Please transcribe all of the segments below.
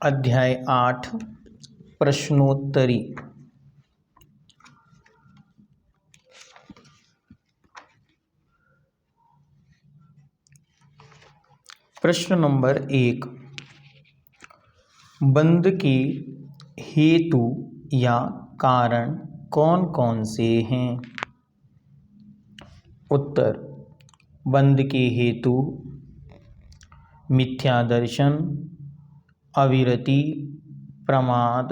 अध्याय 8 प्रश्नोत्तरी। प्रश्न नंबर 1, बंद के हेतु या कारण कौन कौन से हैं? उत्तर: बंद के हेतु मिथ्या दर्शन, अविरति, प्रमाद,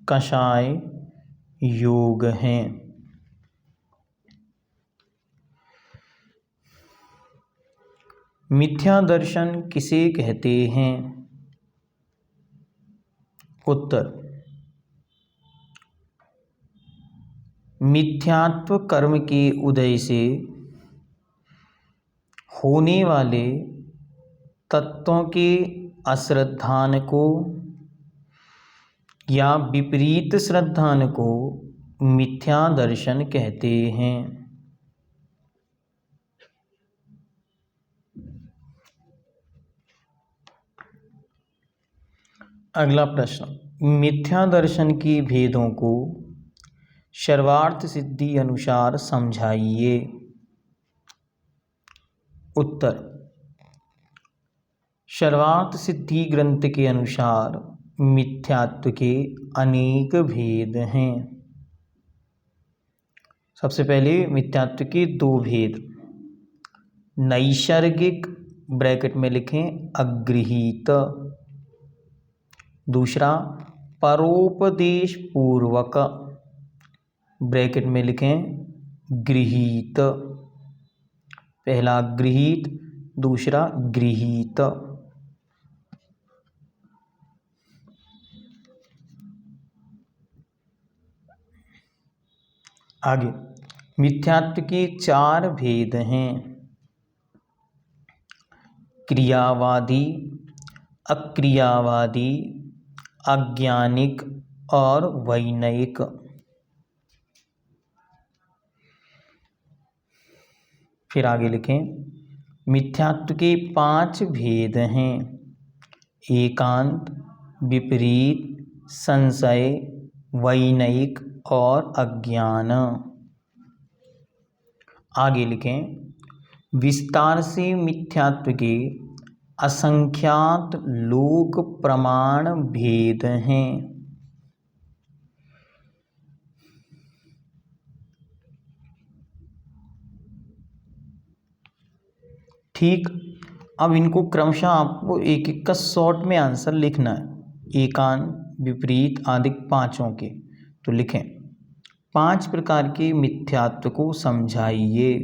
कषाय, योग हैं। मिथ्या दर्शन किसे कहते हैं? उत्तर: मिथ्यात्व कर्म के उदय से होने वाले तत्वों के अश्रद्धान को या विपरीत श्रद्धान को मिथ्या दर्शन कहते हैं। अगला प्रश्न, मिथ्या दर्शन के भेदों को सर्वार्थ सिद्धि अनुसार समझाइए। उत्तर: सर्वार्थ सिद्धि ग्रंथ के अनुसार मिथ्यात्व के अनेक भेद हैं। सबसे पहले मिथ्यात्व के दो भेद, नैसर्गिक ब्रैकेट में लिखें अगृहीत, दूसरा परोपदेश पूर्वक ब्रैकेट में लिखें गृहीत। पहला गृहीत, दूसरा गृहीत। आगे मिथ्यात्व के चार भेद हैं, क्रियावादी, अक्रियावादी, अज्ञानिक और वैनयिक। फिर आगे लिखें, मिथ्यात्व के पांच भेद हैं, एकांत, विपरीत, संशय, वैनयिक और अज्ञान। आगे लिखें, विस्तार से मिथ्यात्व के असंख्यात लोक प्रमाण भेद हैं। ठीक, अब इनको क्रमशः आपको एक एक का शॉर्ट में आंसर लिखना है, एकांत, विपरीत आदि पांचों के। तो लिखें, पांच प्रकार के मिथ्यात्व को समझाइए।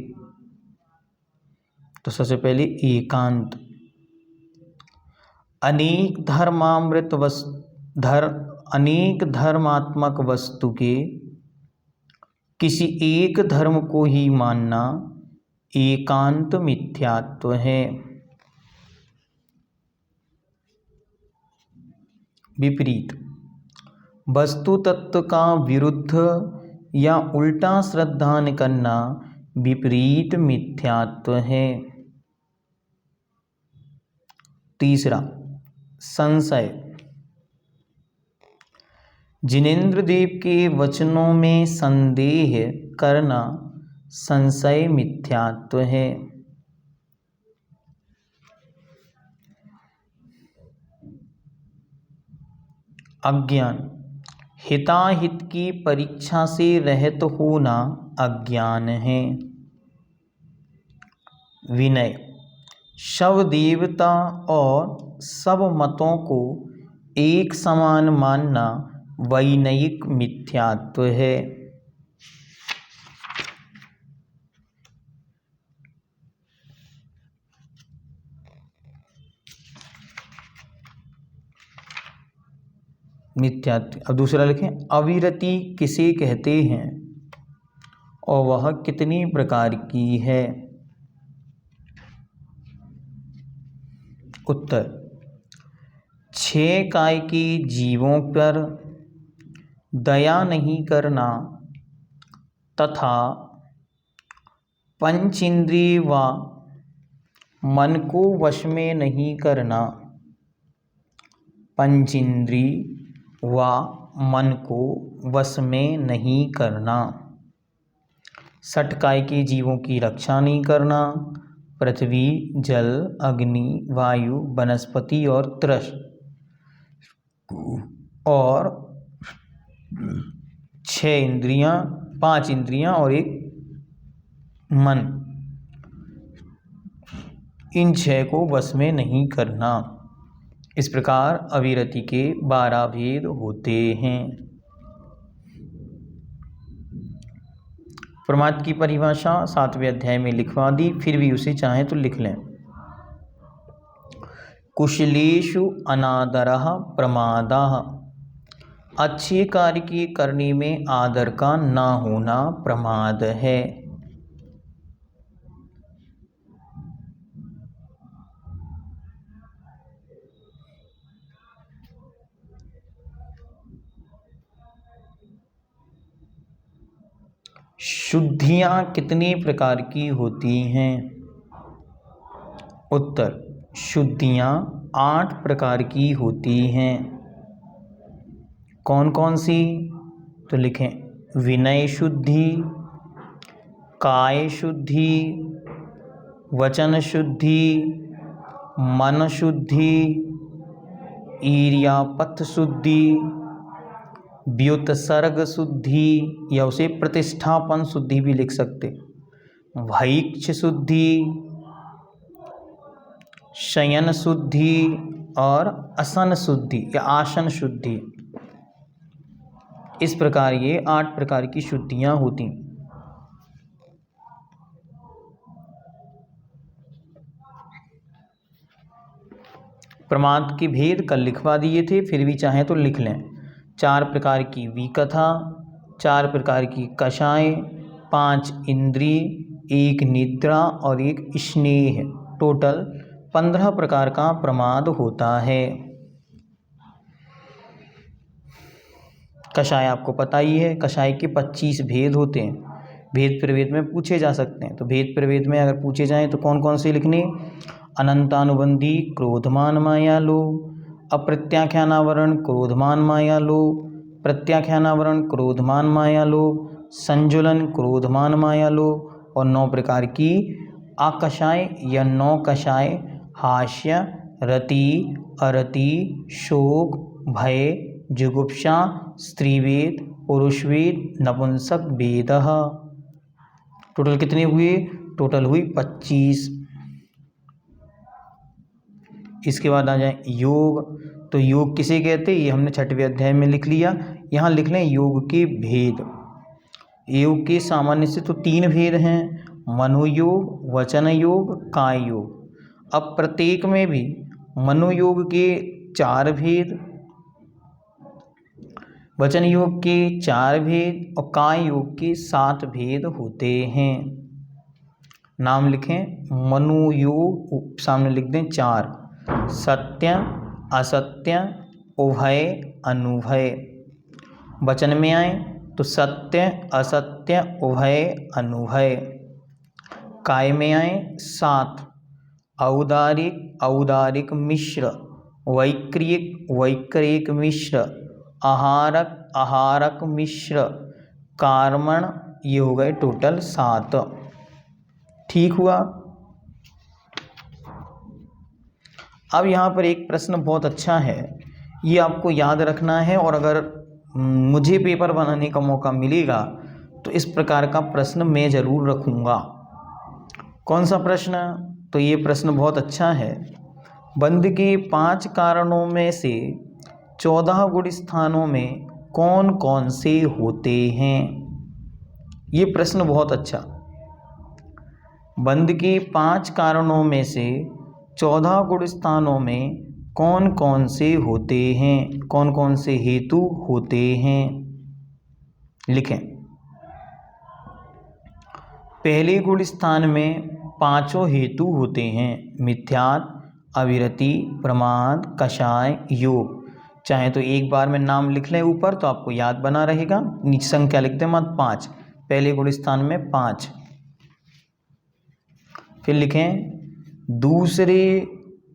तो सबसे पहले एकांत, अनेक धर्मात्मक वस्तु के किसी एक धर्म को ही मानना एकांत मिथ्यात्व है। विपरीत, वस्तु तत्व का विरुद्ध या उल्टा श्रद्धान करना विपरीत मिथ्यात्व है। तीसरा, संशय, जिनेंद्र देव के वचनों में संदेह करना संशय मिथ्यात्व है। अज्ञान, हिताहित की परीक्षा से रहित होना अज्ञान है। विनय, सब देवता और सब मतों को एक समान मानना वैनयिक मिथ्यात्व है। मिथ्यात्व। अब दूसरा लिखें, अविरति किसे कहते हैं और वह कितनी प्रकार की है? उत्तर, 6 काय के जीवों पर दया नहीं करना तथा पंचेंद्रिय व मन को वश में नहीं करना पंचेंद्रिय व मन को वश में नहीं करना, षटकाय के जीवों की रक्षा नहीं करना, पृथ्वी, जल, अग्नि, वायु, वनस्पति और तृष और 6 इंद्रियां, 5 इंद्रियां और एक मन, इन 6 को वश में नहीं करना। इस प्रकार अविरति के 12 भेद होते हैं। प्रमाद की परिभाषा 7वें अध्याय में लिखवा दी, फिर भी उसे चाहे तो लिख लें। कुशलेषु अनादरः प्रमादः, अच्छे कार्य की करने में आदर का ना होना प्रमाद है। शुद्धियां कितने प्रकार की होती हैं? उत्तर, शुद्धियां 8 प्रकार की होती हैं। कौन कौन सी? तो लिखें, विनय शुद्धि, काय शुद्धि, वचन शुद्धि, मन शुद्धि, ईर्यापथ शुद्धि, व्युत्सर्ग शुद्धि या उसे प्रतिष्ठापन शुद्धि भी लिख सकते, भैक्ष शुद्धि, शयन शुद्धि और असन शुद्धि या आसन शुद्धि। इस प्रकार ये 8 प्रकार की शुद्धियां होती। प्रमाद के भेद कल लिखवा दिए थे, फिर भी चाहें तो लिख लें। 4 प्रकार की विकथा, 4 प्रकार की कषाय, 5 इंद्रिय, 1 निद्रा और 1 स्नेह, टोटल 15 प्रकार का प्रमाद होता है। कषाय आपको पता ही है, कषाय के 25 भेद होते हैं, भेद प्रभेद में पूछे जा सकते हैं। तो भेद प्रभेद में अगर पूछे जाएं तो कौन कौन से लिखने? अनंतानुबंधी क्रोधमान माया लोभ, अप्रत्याख्यानावरण क्रोधमान माया लोभ, प्रत्याख्यानावरण क्रोधमान माया लोभ, संजुलन क्रोधमान माया लोभ और 9 प्रकार की आकषाय या 9 कषाय, हास्य, रति, अरति, शोक, भय, जुगुप्सा, स्त्रीवेद, पुरुषवेद, नपुंसक वेदः। टोटल कितने हुए? टोटल हुई 25। इसके बाद आ जाए योग। तो योग किसे कहते हैं? ये हमने 6वें अध्याय में लिख लिया। यहाँ लिख लें योग के भेद। योग के सामान्य से तो 3 भेद हैं, मनोयोग, वचन योग, काय योग। अब प्रत्येक में भी मनोयोग के 4 भेद, वचन योग के 4 भेद और काय योग के 7 भेद होते हैं। नाम लिखें। मनोयोग सामने लिख दें 4, सत्य, असत्य, उभय, अनुभय। वचन में आए तो सत्य, असत्य, उभय, अनुभय। काय में आए 7, औदारिक, औदारिक मिश्र, वैक्रियक, वैक्रियक मिश्र, आहारक, आहारक मिश्र, कार्मण। ये हो गए टोटल 7। ठीक हुआ। अब यहाँ पर एक प्रश्न बहुत अच्छा है, ये आपको याद रखना है और अगर मुझे पेपर बनाने का मौका मिलेगा तो इस प्रकार का प्रश्न मैं ज़रूर रखूँगा। कौन सा प्रश्न? तो ये प्रश्न बहुत अच्छा है। बंध के 5 कारणों में से 14 गुण स्थानों में कौन कौन से होते हैं? ये प्रश्न बहुत अच्छा। बंध के 5 कारणों में से 14 गुण स्थानों में कौन कौन से होते हैं? कौन कौन से हेतु होते हैं? लिखें। पहले गुण स्थान में 5 हेतु होते हैं, मिथ्यात्व, अविरति, प्रमाद, कषाय, योग। चाहे तो एक बार में नाम लिख लें ऊपर तो आपको याद बना रहेगा। नीचे संख्या लिख दें मत 5, पहले गुण स्थान में 5। फिर लिखें दूसरे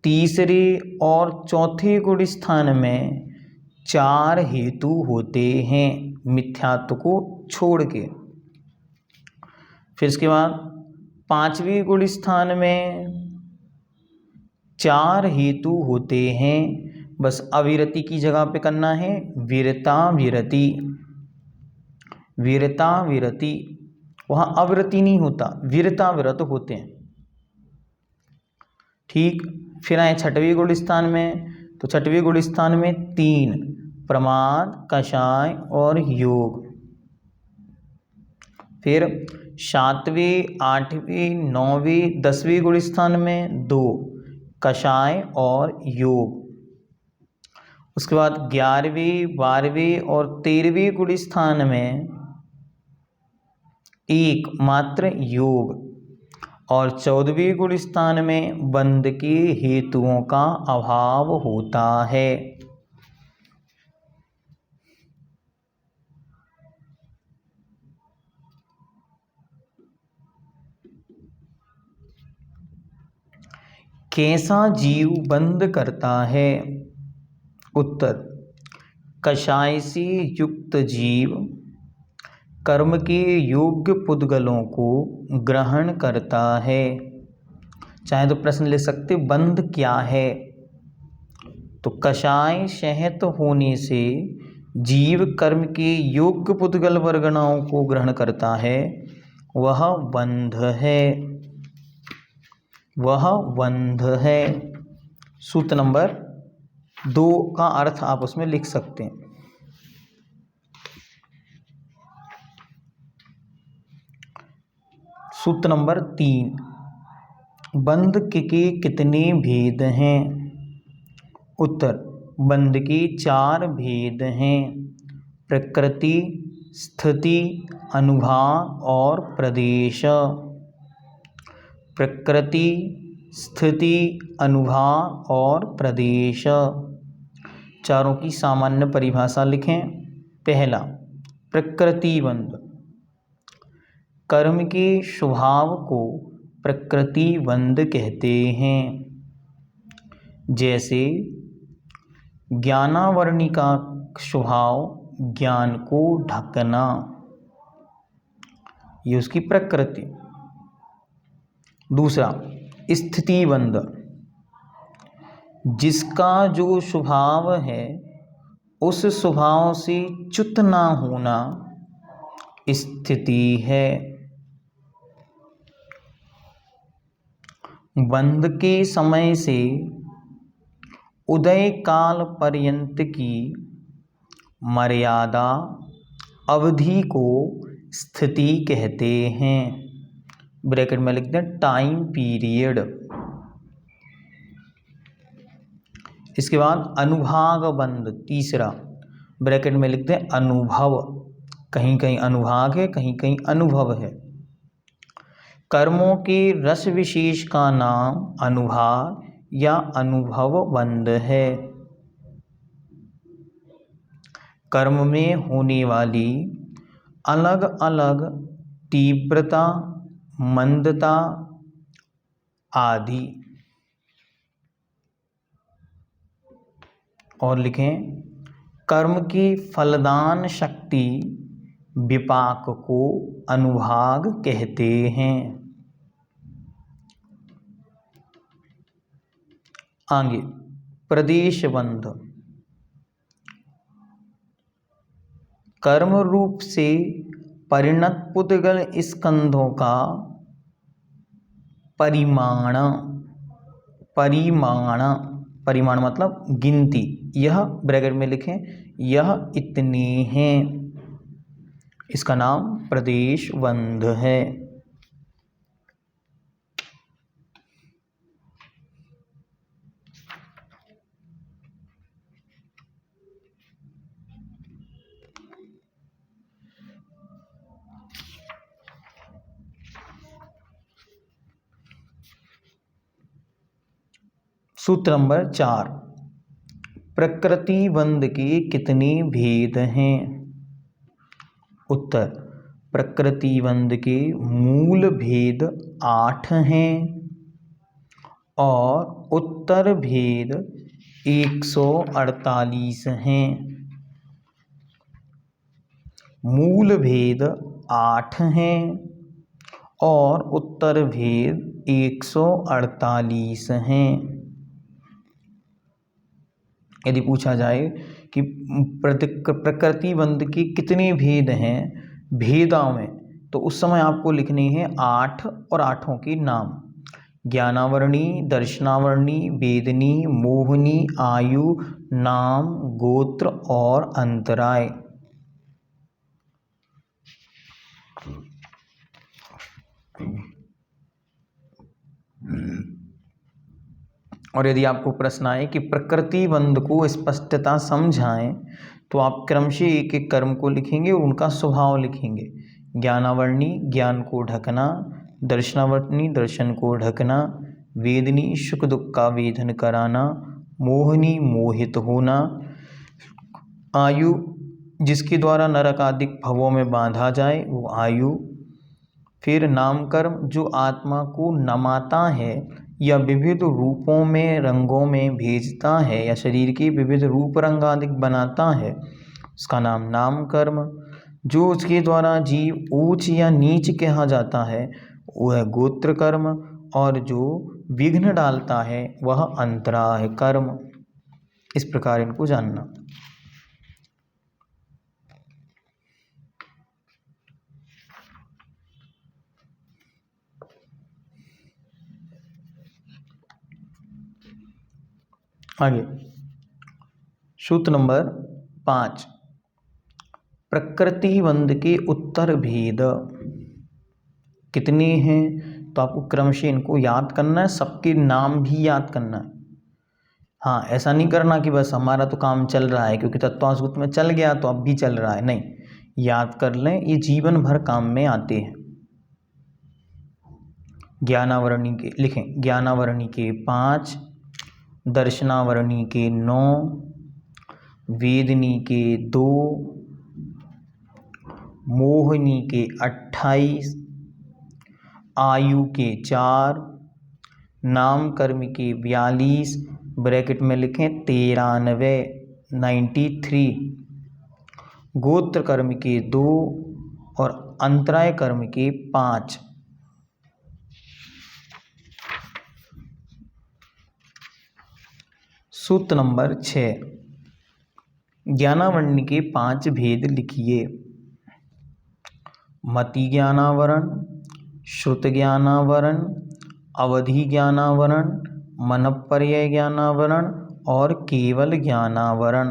तीसरे और चौथे गुण स्थान में 4 हेतु होते हैं मिथ्यात्व को छोड़ के। फिर इसके बाद पांचवें गुण स्थान में 4 हेतु होते हैं, बस अविरति की जगह पे करना है वीरता विरति, वीरता विरति, वहां अविरति नहीं होता, वीरता विरत होते हैं। ठीक, फिर आए छठवें गुण स्थान में, तो छठवें गुण स्थान में 3 प्रमाद, कषाय और योग। फिर 7वें, 8वें, 9वें, 10वें गुण स्थान में 2 कषाय और योग। उसके बाद 11वें, 12वें और 13वें गुण स्थान में 1 मात्र योग, और 14वें गुण स्थान में बंध के हेतुओं का अभाव होता है। कैसा जीव बंध करता है? उत्तर, कषाय से युक्त जीव कर्म के योग्य पुद्गलों को ग्रहण करता है। चाहे तो प्रश्न ले सकते बंध क्या है, तो कषाय शहत होने से जीव कर्म के योग्य पुद्गल वर्गणाओं को ग्रहण करता है, वह बंध है, वह बंध है। सूत्र नंबर 2 का अर्थ आप उसमें लिख सकते हैं। सूत्र नंबर 3, बंध के कितने भेद हैं? उत्तर, बंध के 4 भेद हैं, प्रकृति, स्थिति, अनुभाग और प्रदेश। प्रकृति, स्थिति, अनुभाग और प्रदेश, चारों की सामान्य परिभाषा लिखें। पहला, प्रकृति बंध, कर्म के स्वभाव को प्रकृति बंध कहते हैं। जैसे ज्ञानावरणी का स्वभाव ज्ञान को ढकना, ये उसकी प्रकृति। दूसरा, स्थिति बंध, जिसका जो स्वभाव है उस स्वभाव से च्युत ना होना स्थिति है। बंध के समय से उदय काल पर्यंत की मर्यादा अवधि को स्थिति कहते हैं। ब्रैकेट में लिखते हैं टाइम पीरियड। इसके बाद अनुभाग बंध, तीसरा, ब्रैकेट में लिखते हैं अनुभव, कहीं कहीं अनुभाग है, कहीं कहीं अनुभव है। कर्मों के रस विशेष का नाम अनुभाग या अनुभव बंध है। कर्म में होने वाली अलग अलग तीव्रता, मंदता आदि। और लिखें, कर्म की फलदान शक्ति विपाक को अनुभाग कहते हैं। आगे, प्रदेश बंध, कर्म रूप से परिणत पुद्गल स्कंधों का परिमाण, परिमाण मतलब गिनती, यह ब्रैकेट में लिखें, यह इतने हैं, इसका नाम प्रदेश बंध है। सूत्र नंबर 4, प्रकृति बंध के कितने भेद हैं? उत्तर, प्रकृति बंध के मूल भेद 8 हैं और उत्तर भेद 148 हैं। मूल भेद 8 हैं और उत्तर भेद 148 हैं। यदि पूछा जाए कि प्रकृतिबंध के कितने भेद हैं भेदाओं में, तो उस समय आपको लिखने हैं 8 और आठों के नाम। ज्ञानावरणी, दर्शनावरणी, वेदनी, मोहनी, आयु, नाम, गोत्र और अंतराय। और यदि आपको प्रश्न आए कि प्रकृतिबंध को स्पष्टता समझाएं, तो आप क्रमशः एक एक कर्म को लिखेंगे और उनका स्वभाव लिखेंगे। ज्ञानावरणी, ज्ञान को ढकना। दर्शनावरणी, दर्शन को ढकना। वेदनी, सुख दुख का वेदन कराना। मोहनी, मोहित होना। आयु, जिसके द्वारा नरक आदि भवों में बांधा जाए, वो आयु। फिर नामकर्म, जो आत्मा को नमाता है या विविध रूपों में, रंगों में भेजता है या शरीर के विविध रूप रंग आदि बनाता है, उसका नाम नामकर्म। जो उसके द्वारा जीव ऊंच या नीच कहा जाता है, वह गोत्र कर्म। और जो विघ्न डालता है, वह अंतराय कर्म। इस प्रकार इनको जानना। आगे सूत्र नंबर 5, प्रकृतिबंध के उत्तर भेद कितने हैं? तो आपको क्रमशः इनको याद करना है, सबके नाम भी याद करना है। हाँ, ऐसा नहीं करना कि बस हमारा तो काम चल रहा है क्योंकि तत्वांश में चल गया तो अब भी चल रहा है, नहीं, याद कर लें, ये जीवन भर काम में आते हैं। ज्ञानावरणी के लिखें, ज्ञानावरणी के 5, दर्शनावरणी के 9, वेदनी के 2, मोहिनी के 28, आयु के 4, नामकर्म के 42, ब्रैकेट में लिखें 93, गोत्र कर्म के 2 और अंतराय कर्म के 5। सूत्र नंबर 6, ज्ञानावरणी के 5 भेद लिखिए। मति ज्ञानावरण, श्रुत ज्ञानावरण, अवधि ज्ञानावरण, मनःपर्यय ज्ञानावरण और केवल ज्ञानावरण।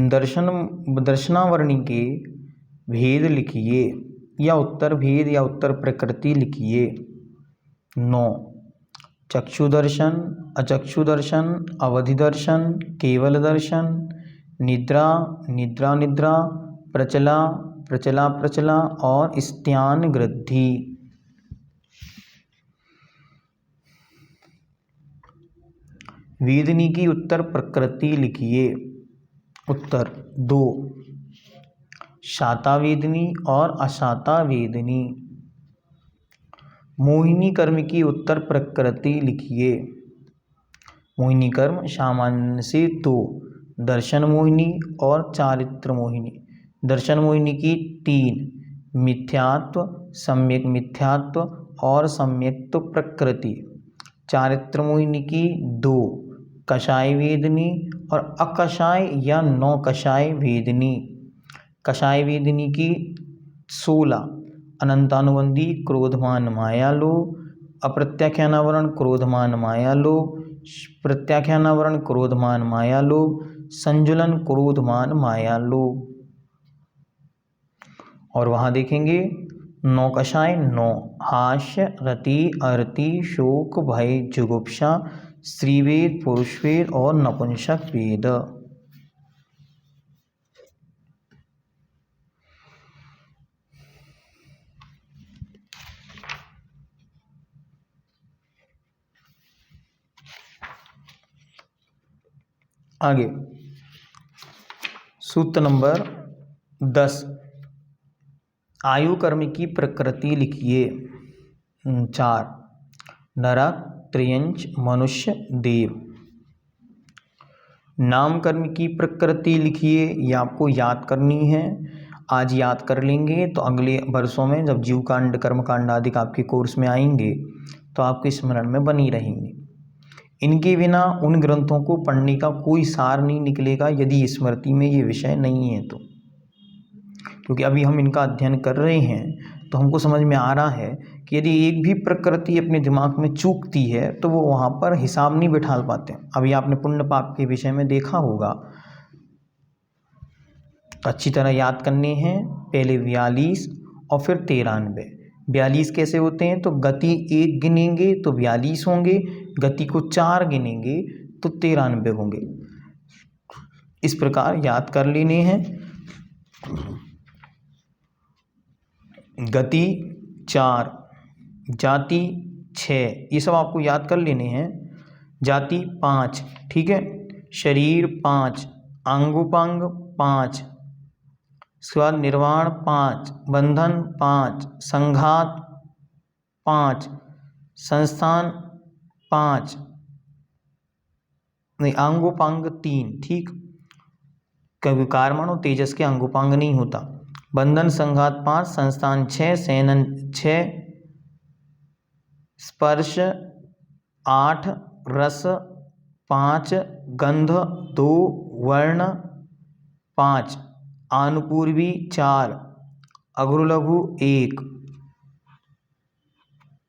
दर्शनावरणी के भेद लिखिए या उत्तर भेद या उत्तर प्रकृति लिखिए। 9, चक्षु दर्शन, अचक्षु दर्शन, अवधि दर्शन, केवल दर्शन, निद्रा, निद्रा निद्रा, प्रचला, प्रचला प्रचला और स्त्यान गृद्धि। वेदनी की उत्तर प्रकृति लिखिए। उत्तर 2, शाता वेदनी और अशाता वेदनी। मोहिनी कर्म की उत्तर प्रकृति लिखिए। मोहिनी कर्म सामान्य से 2, दर्शन मोहिनी और चारित्र मोहिनी। दर्शन मोहिनी की 3, मिथ्यात्व, सम्यक मिथ्यात्व और सम्यक्त्व प्रकृति। चारित्र मोहिनी की 2, कषाय वेदनी और अकषाय या 9 कषाय वेदनी। कषाय वेदनी की 16, अनंतानुबंधी, क्रोधमान माया लोभ, अप्रत्याख्यानावरण, क्रोधमान माया लोभ, प्रत्याख्यानावरण, क्रोधमान माया लोभ, संजुलन, क्रोधमान माया लोभ। और वहाँ देखेंगे 9 कषाय 9, हास्य, रति, अरति, शोक, भय, जुगुप्सा, स्त्रीवेद, पुरुषवेद और नपुंसक वेद। आगे सूत्र नंबर 10, आयु कर्म की प्रकृति लिखिए। 4 नरक, त्रियंच, मनुष्य, देव। नाम कर्म की प्रकृति लिखिए, ये आपको याद करनी है। आज याद कर लेंगे तो अगले वर्षों में जब जीवकांड, कर्मकांड आदि आपके कोर्स में आएंगे तो आपके स्मरण में बनी रहेंगे। इनके बिना उन ग्रंथों को पढ़ने का कोई सार नहीं निकलेगा यदि स्मृति में ये विषय नहीं है तो। क्योंकि अभी हम इनका अध्ययन कर रहे हैं तो हमको समझ में आ रहा है कि यदि एक भी प्रकृति अपने दिमाग में चूकती है तो वो वहाँ पर हिसाब नहीं बिठा पाते। अभी आपने पुण्य पाप के विषय में देखा होगा, तो अच्छी तरह याद करने हैं। पहले 42 और फिर 93। 42 कैसे होते हैं, तो गति 1 गिनेंगे तो 42 होंगे, गति को 4 गिनेंगे तो 93 होंगे। इस प्रकार याद कर लेने हैं। गति 4, जाति 6, ये सब आपको याद कर लेने हैं। जाति 5, ठीक है। शरीर 5, अंगोपांग 5, इसके बाद निर्वाण 5, बंधन 5, संघात 5, संस्थान 5, नहीं अंगोपांग 3, ठीक। कभी कारमण और तेजस के अंगोपांग नहीं होता। बंधन संघात 5, संस्थान 6, सेनन 6, स्पर्श 8, रस 5, गंध 2, वर्ण 5, आनुपूर्वी 4, अग्रलघु 1,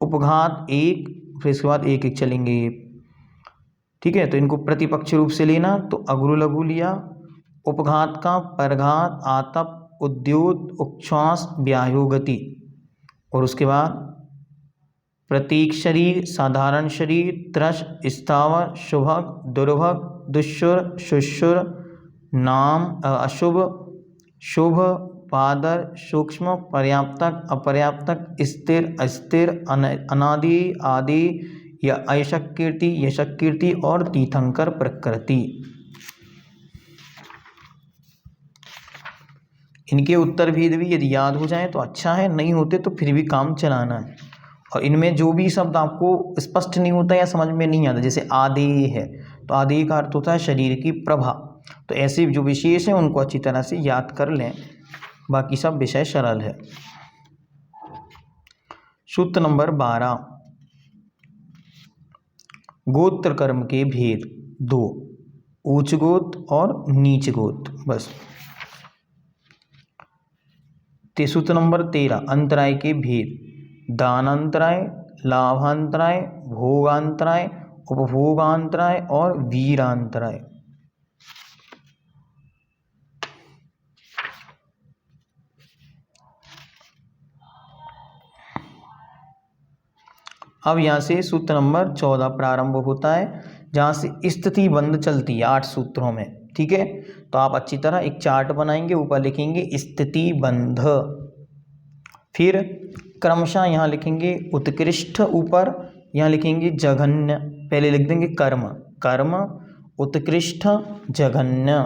उपघात 1, फिर इसके बाद 1 1 चलेंगे ये, ठीक है। तो इनको प्रतिपक्ष रूप से लेना, तो अग्रलघु लिया, उपघात का परघात, आतप, उद्योत, उच्छ्वास, व्यायोगति, और उसके बाद प्रतीक शरीर, साधारण शरीर, त्रश, स्थावर, शुभग, दुर्भग, दुष्सुर, शुष्सुर, नाम, अशुभ, शुभ, पादर, सूक्ष्म, पर्याप्तक, अपर्याप्तक, स्थिर, अस्थिर, अनादि, आदि, या अयशक कीर्ति, यशक कीर्ति, और तीर्थंकर प्रकृति। इनके उत्तर भेद भी यदि याद हो जाए तो अच्छा है, नहीं होते तो फिर भी काम चलाना है। और इनमें जो भी शब्द आपको स्पष्ट नहीं होता या समझ में नहीं आता, जैसे आदेय है, तो आदेय का अर्थ होता है शरीर की प्रभा। तो ऐसे जो विशेष हैं उनको अच्छी तरह से याद कर लें, बाकी सब विषय सरल है। सूत्र नंबर 12, गोत्र कर्म के भेद 2, उच्च गोत्र और नीच गोत्र। बस। सूत्र नंबर 13, अंतराय के भेद, दानांतराय, लाभांतराय, भोगांतराय, उपभोगांतराय और वीरांतराय। अब यहाँ से सूत्र नंबर 14 प्रारंभ होता है, जहाँ से स्थिति बंध चलती है 8 सूत्रों में, ठीक है। तो आप अच्छी तरह एक चार्ट बनाएंगे, ऊपर लिखेंगे स्थिति बंध, फिर क्रमशः यहाँ लिखेंगे उत्कृष्ट, ऊपर यहाँ लिखेंगे जघन्य। पहले लिख देंगे कर्म, कर्म, उत्कृष्ट, जघन्य,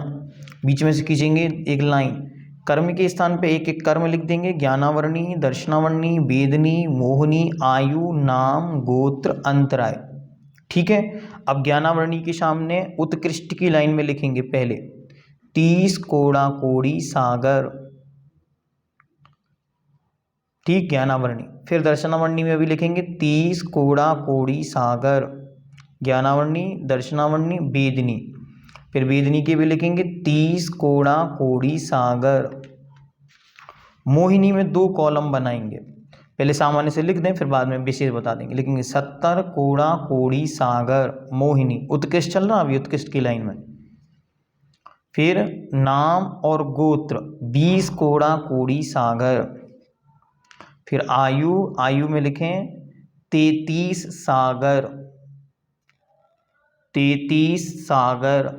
बीच में से खींचेंगे एक लाइन। कर्म के स्थान पे एक एक कर्म लिख देंगे, ज्ञानावर्णी, दर्शनावर्णी, वेदनी, मोहनी, आयु, नाम, गोत्र, अंतराय, ठीक है। अब ज्ञानावर्णी के सामने उत्कृष्ट की लाइन में लिखेंगे पहले 30 कोड़ा कोड़ी सागर, ठीक, ज्ञानावर्णी। फिर दर्शनावर्णी में भी लिखेंगे 30 कोड़ा कोड़ी सागर, ज्ञानावर्णी, दर्शनावर्णी, वेदनी। फिर वेदनी के भी लिखेंगे 30 कोड़ा कोड़ी सागर। मोहिनी में 2 कॉलम बनाएंगे, पहले सामान्य से लिख दें फिर बाद में विशेष बता देंगे। लिखेंगे 70 कोड़ा कोड़ी सागर, मोहिनी, उत्कृष्ट चल रहा अभी उत्कृष्ट की लाइन में। फिर नाम और गोत्र 20 कोड़ा कोड़ी सागर। फिर आयु, आयु में लिखें 33 सागर, 33 सागर।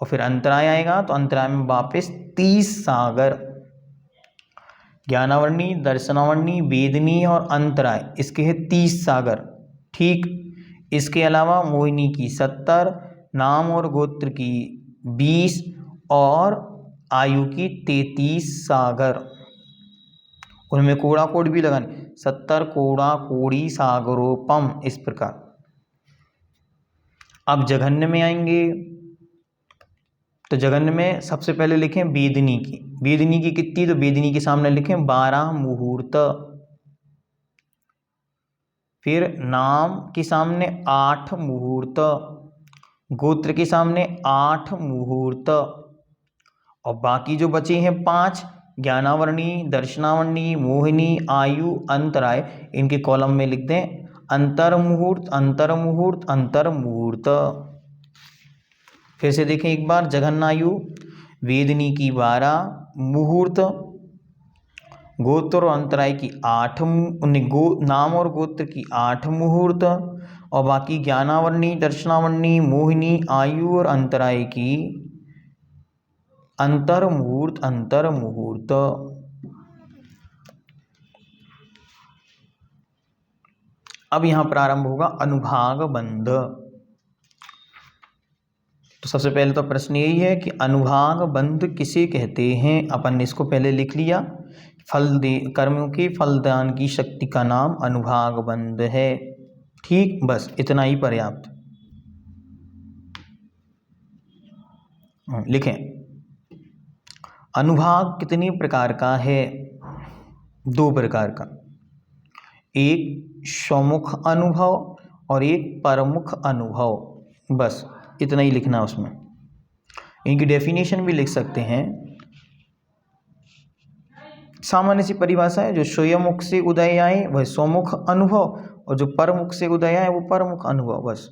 और फिर अंतराय आएगा तो अंतराय में वापस 30 सागर। ज्ञानावर्णी, दर्शनावर्णी, वेदनी और अंतराय, इसके है 30 सागर, ठीक। इसके अलावा मोहिनी की 70, नाम और गोत्र की 20 और आयु की 33 सागर। उनमें कोड़ा कोड भी लगाने, 70 कोड़ा कोड़ी सागरोपम, इस प्रकार। अब जघन्य में आएंगे तो जघन्य में सबसे पहले लिखें वेदनी की। वेदनी की कितनी, तो वेदनी के सामने लिखें 12 मुहूर्त। फिर नाम के सामने 8 मुहूर्त, गोत्र के सामने 8 मुहूर्त, और बाकी जो बचे हैं 5, ज्ञानावर्णी, दर्शनावर्णी, मोहिनी, आयु, अंतराय, इनके कॉलम में लिख दें अंतर मुहूर्त, अंतर मुहूर्त, अंतर मुहूर्त। फिर से देखें एक बार, जघन्यायु, वेदनी की 12 मुहूर्त, गोत्र और अंतराय की 8, नाम और गोत्र की 8 मुहूर्त, और बाकी ज्ञानावर्णी, दर्शनावर्णी, मोहिनी, आयु और अंतराय की अंतर मुहूर्त, अंतर मुहूर्त। अब यहां प्रारंभ होगा अनुभाग बंध। तो सबसे पहले तो प्रश्न यही है कि अनुभाग बंध किसे कहते हैं। अपन ने इसको पहले लिख लिया, फल दे, कर्मों के फलदान की शक्ति का नाम अनुभाग बंध है। ठीक, बस इतना ही पर्याप्त। लिखें, अनुभाग कितने प्रकार का है। 2 प्रकार का, एक स्वमुख अनुभव और एक परमुख अनुभव, बस इतना ही लिखना उसमें। इनकी डेफिनेशन भी लिख सकते हैं। सामान्य सी परिभाषा है, जो स्वयंमुख से उदय आए वह स्वमुख अनुभव, और जो परमुख से उदय आए वो परमुख अनुभव, बस।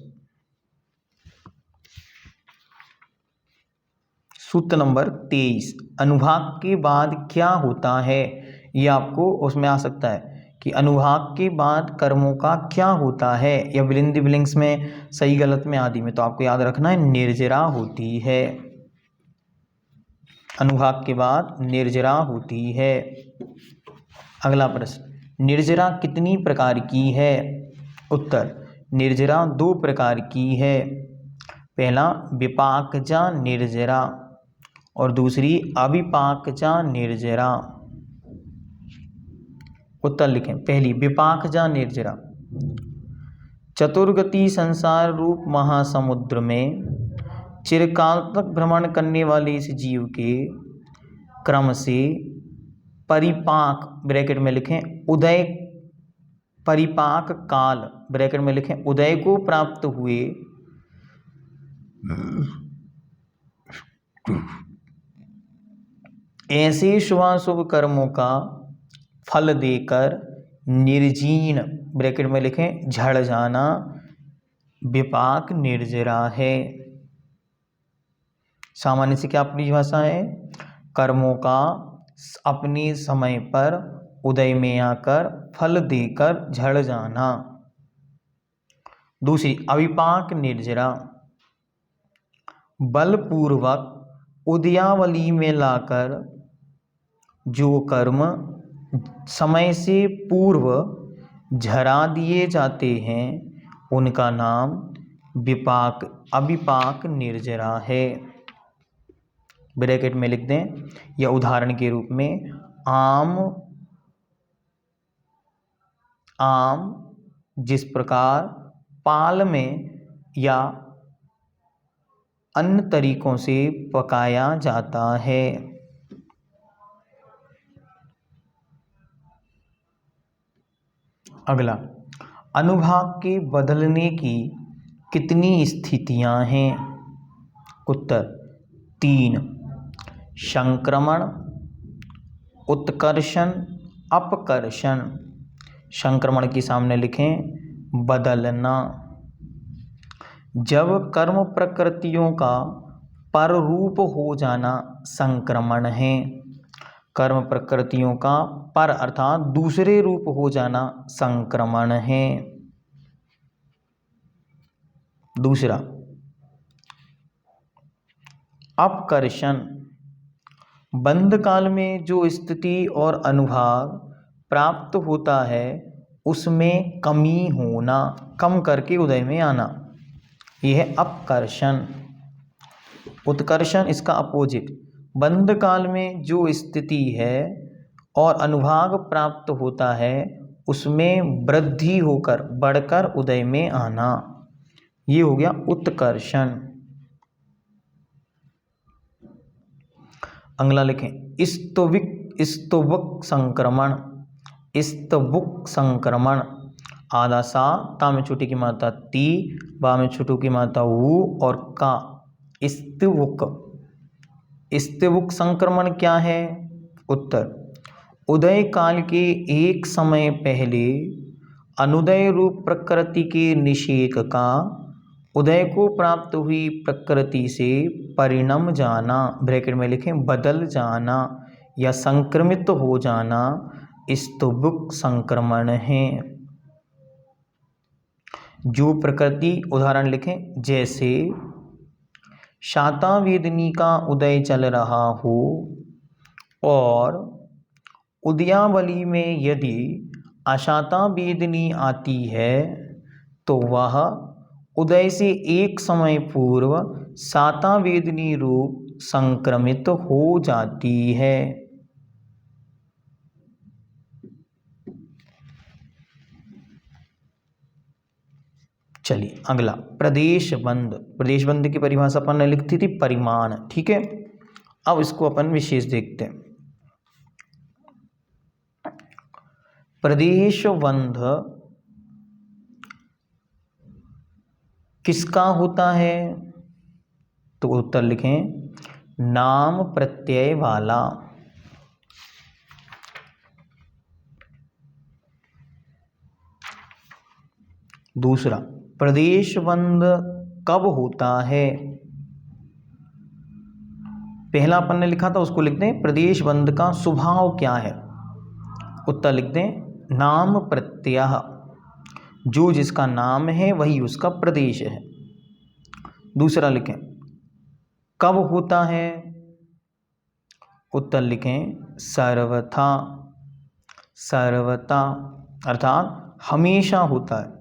सूत्र नंबर 23, अनुभाग के बाद क्या होता है। ये आपको उसमें आ सकता है कि अनुभाग के बाद कर्मों का क्या होता है, या विलिंदी विलिंग्स में, सही गलत में, आदि में। तो आपको याद रखना है निर्जरा होती है। अनुभाग के बाद निर्जरा होती है। अगला प्रश्न, निर्जरा कितनी प्रकार की है। उत्तर, निर्जरा 2 प्रकार की है। पहला विपाकजा निर्जरा और दूसरी अविपाकजा निर्जरा। उत्तर लिखें, पहली विपाकजा निर्जरा, चतुर्गति संसार रूप महासमुद्र में चिरकाल तक भ्रमण करने वाले इस जीव के क्रम से परिपाक, ब्रैकेट में लिखें उदय, परिपाक काल, ब्रैकेट में लिखें उदय को प्राप्त हुए ऐसे शुभाशुभ कर्मों का फल देकर निर्जीण, ब्रैकेट में लिखें झड़ जाना, विपाक निर्जरा है। सामान्य से क्या अपनी भाषा है, कर्मों का अपने समय पर उदय में आकर फल देकर झड़ जाना। दूसरी अविपाक निर्जरा, बलपूर्वक उदयावली में लाकर जो कर्म समय से पूर्व झरा दिए जाते हैं उनका नाम विपाक, अविपाक निर्जरा है। ब्रैकेट में लिख दें, या उदाहरण के रूप में आम जिस प्रकार पाल में या अन्य तरीकों से पकाया जाता है। अगला, अनुभाग के बदलने की कितनी स्थितियां हैं। उत्तर 3, संक्रमण, उत्कर्षण, अपकर्षण। संक्रमण के सामने लिखें बदलना, जब कर्म प्रकृतियों का पररूप हो जाना संक्रमण है। कर्म प्रकृतियों का पर अर्थात दूसरे रूप हो जाना संक्रमण है। दूसरा अपकर्षण, बंध काल में जो स्थिति और अनुभाग प्राप्त होता है उसमें कमी होना, कम करके उदय में आना, यह है अपकर्षण। उत्कर्षण इसका अपोजिट, बंध काल में जो स्थिति है और अनुभाग प्राप्त होता है उसमें वृद्धि होकर बढ़कर उदय में आना, ये हो गया उत्कर्षण। अगला लिखें स्तुवक संक्रमण। स्तुवक संक्रमण, आधा सा, ता में छोटी की मात्रा ती, बा में छोटू की मात्रा ऊ और का। स्तुवक, स्तुवक संक्रमण क्या है? उत्तर, उदय काल के एक समय पहले अनुदय रूप प्रकृति के निषेक का उदय को प्राप्त हुई प्रकृति से परिणम जाना, ब्रैकेट में लिखें बदल जाना या संक्रमित हो जाना, स्तुवक संक्रमण है। जो प्रकृति, उदाहरण लिखें, जैसे शातावेदिनी का उदय चल रहा हो और उदयावली में यदि अशातावेदिनी आती है तो वह उदय से एक समय पूर्व शातावेदिनी रूप संक्रमित हो जाती है। चलिए अगला, प्रदेश बंद। प्रदेश बंद की परिभाषा अपन ने लिखी थी परिमाण, ठीक है। अब इसको अपन विशेष देखते हैं। प्रदेश बंध किसका होता है? तो उत्तर लिखें नाम प्रत्यय वाला। दूसरा, प्रदेश बंध कब होता है? पहला अपन ने लिखा था उसको लिखते हैं प्रदेश बंध का स्वभाव क्या है। उत्तर लिखते हैं नाम प्रत्यय, जो जिसका नाम है वही उसका प्रदेश है। दूसरा लिखें कब होता है? उत्तर लिखें सर्वथा, सर्वथा अर्थात हमेशा होता है।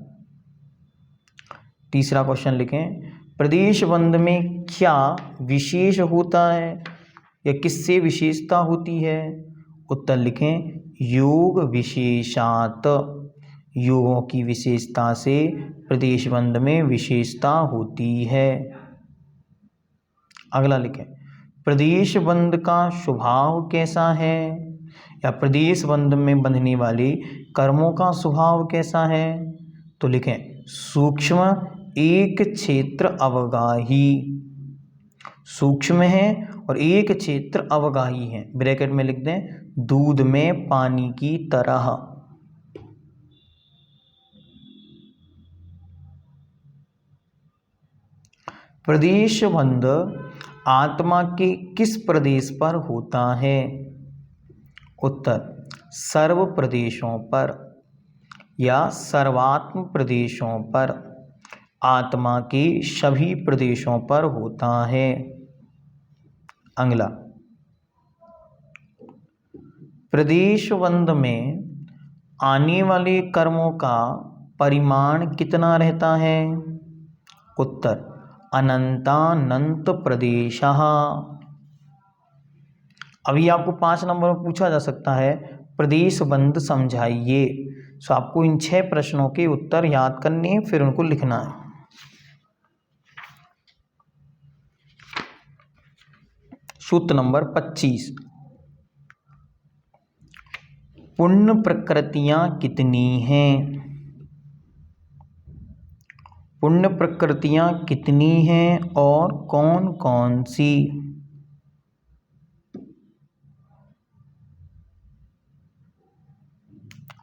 तीसरा क्वेश्चन लिखें प्रदेश बंध में क्या विशेष होता है या किससे विशेषता होती है? उत्तर लिखें योग विशेषात, योगों की विशेषता से प्रदेश बंध में विशेषता होती है। अगला लिखें प्रदेश बंध का स्वभाव कैसा है या प्रदेश बंध में बंधने वाले कर्मों का स्वभाव कैसा है? तो लिखें सूक्ष्म एक क्षेत्र अवगाही, सूक्ष्म है और एक क्षेत्र अवगाही है। ब्रैकेट में लिख दें दूध में पानी की तरह। प्रदेश बंध आत्मा के किस प्रदेश पर होता है? उत्तर सर्व प्रदेशों पर या सर्वात्म प्रदेशों पर, आत्मा के सभी प्रदेशों पर होता है। अगला, प्रदेश बंध में आने वाले कर्मों का परिमाण कितना रहता है? उत्तर अनंतानंत प्रदेशः। अभी आपको 5 नंबर में पूछा जा सकता है प्रदेश बंध समझाइए, तो आपको इन 6 प्रश्नों के उत्तर याद करने हैं, फिर उनको लिखना है। सूत्र नंबर 25, पुण्य प्रकृतियां कितनी हैं? पुण्य प्रकृतियां कितनी हैं और कौन कौन सी?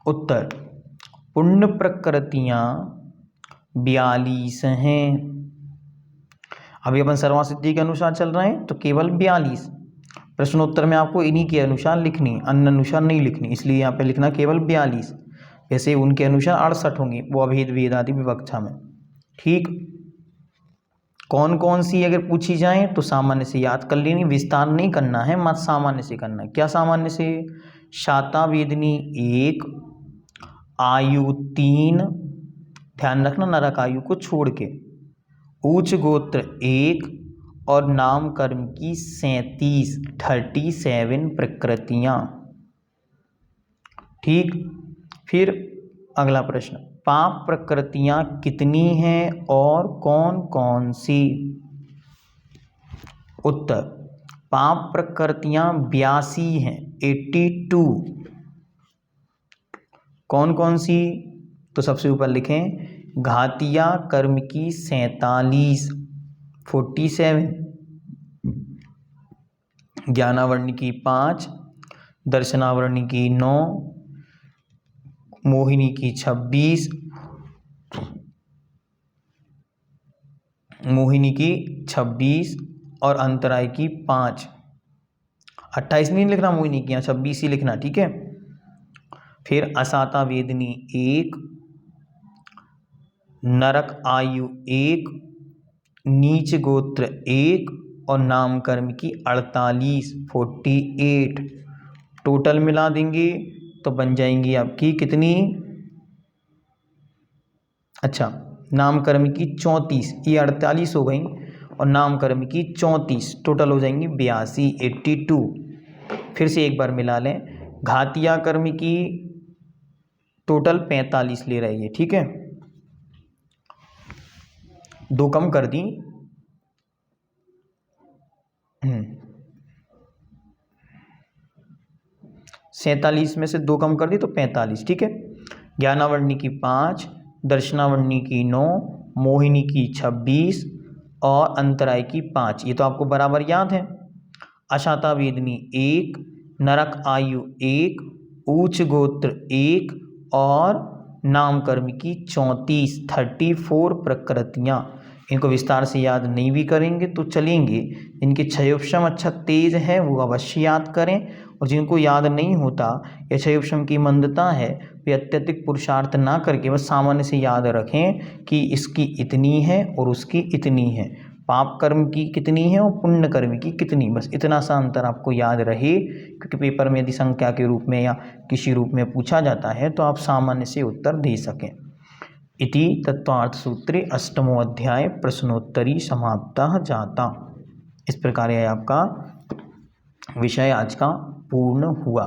उत्तर पुण्य प्रकृतियां 42 हैं। अभी अपन सर्वासिद्धि के अनुसार चल रहे हैं तो केवल 42। प्रश्नोत्तर में आपको इन्हीं के अनुसार लिखनी, अन्य अनुसार नहीं लिखनी, इसलिए यहाँ पे लिखना केवल 42। वैसे उनके अनुसार 68 होंगी, वो अभेद वेद आदि विवक्षा में। ठीक, कौन कौन सी अगर पूछी जाए तो सामान्य से याद कर लेनी, विस्तार नहीं करना है, मत सामान्य से करना है। क्या सामान्य से? शातावेदिनी 1, आयु 3, ध्यान रखना नरक आयु को छोड़ के, उच्च गोत्र 1 और नाम कर्म की 37 प्रकृतियां। ठीक। फिर अगला प्रश्न, पाप प्रकृतियां कितनी हैं और कौन कौन सी? उत्तर, पाप प्रकृतियां 82 हैं, 82। कौन कौन सी? तो सबसे ऊपर लिखें, घातिया कर्म की 47, 47, ज्ञानावर्ण की 5, दर्शनावर्ण की 9, मोहिनी की 26, मोहिनी की 26 और अंतराय की 5। 28 नहीं लिखना मोहिनी की, यहाँ 26 ही लिखना, ठीक है। फिर असाता वेदनी 1, नरक आयु 1, नीच गोत्र 1 और नाम कर्म की 48, 48। टोटल मिला देंगे तो बन जाएंगी आपकी कितनी? अच्छा, नाम कर्म की 34, ये 48 हो गई और नाम कर्म की 34, टोटल हो जाएंगी 82, 82। फिर से एक बार मिला लें, घातिया कर्म की टोटल 45 ले रही है, ठीक है, 2 कम कर दी। 47 में से 2 कम कर दी तो 45, ठीक है। ज्ञानावरणी की 5, दर्शनावरणी की 9, मोहिनी की 26 और अंतराय की 5, ये तो आपको बराबर याद है। अशाता वेदनी 1, नरक आयु 1, ऊच गोत्र 1 और नाम कर्म की 34, 34 प्रकृतियाँ। इनको विस्तार से याद नहीं भी करेंगे तो चलेंगे, इनके क्षयोपशम अच्छा तेज है वो अवश्य याद करें, और जिनको याद नहीं होता या क्षयोपशम की मंदता है वे अत्यधिक पुरुषार्थ ना करके बस सामान्य से याद रखें कि इसकी इतनी है और उसकी इतनी है, पाप कर्म की कितनी है और पुण्य कर्म की कितनी, बस इतना सा अंतर आपको याद रहे, क्योंकि पेपर में यदि संख्या के रूप में या किसी रूप में पूछा जाता है तो आप सामान्य से उत्तर दे सकें। इति तत्वार्थसूत्रे 8वां अध्याय प्रश्नोत्तरी समाप्तः जाता। इस प्रकार यह आपका विषय आज का पूर्ण हुआ।